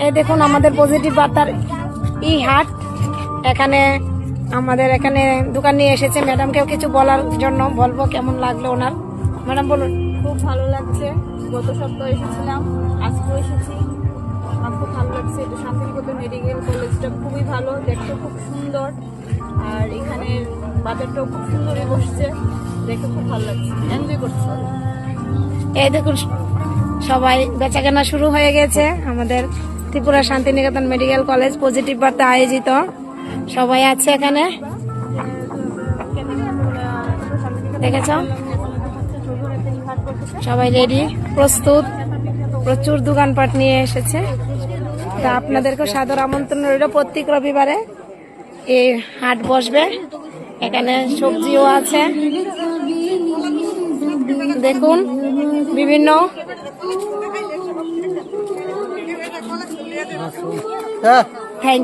এই দেখুন আমাদের পজিটিভ বার্তার ই হাট। এখানে আমাদের এখানে দোকান নিয়ে এসেছে। ম্যাডামকেও কিছু বলার জন্য বলবো কেমন লাগলো ওনার। ম্যাডাম বলুন। খুব ভালো লাগছে, গত সপ্তাহে এসেছিলাম, আজকেও এসেছি, আমার খুব ভালো লাগছে। এটা শান্তিনিকেতন মেডিকেল কলেজটা খুবই ভালো, দেখতে খুব সুন্দর, আর এখানে বাজারটাও খুব সুন্দরই বসছে, দেখতে খুব ভালো লাগছে, এনজয় করছি। এই দেখুন সবাই বেচাকেনা শুরু হয়ে গেছে। আমাদের Tripura Santiniketan medical college positive বার্তা আয়োজিত সবাই আছে এখানে, দেখেছ সবাই রেডি প্রস্তুত, প্রচুর দোকানপাট নিয়ে এসেছে। তা আপনাদেরকে সাদর আমন্ত্রণ রইল। প্রত্যেক রবিবারে এই হাট বসবে। এখানে সবজিও আছে, দেখুন বিভিন্ন থ্যাংক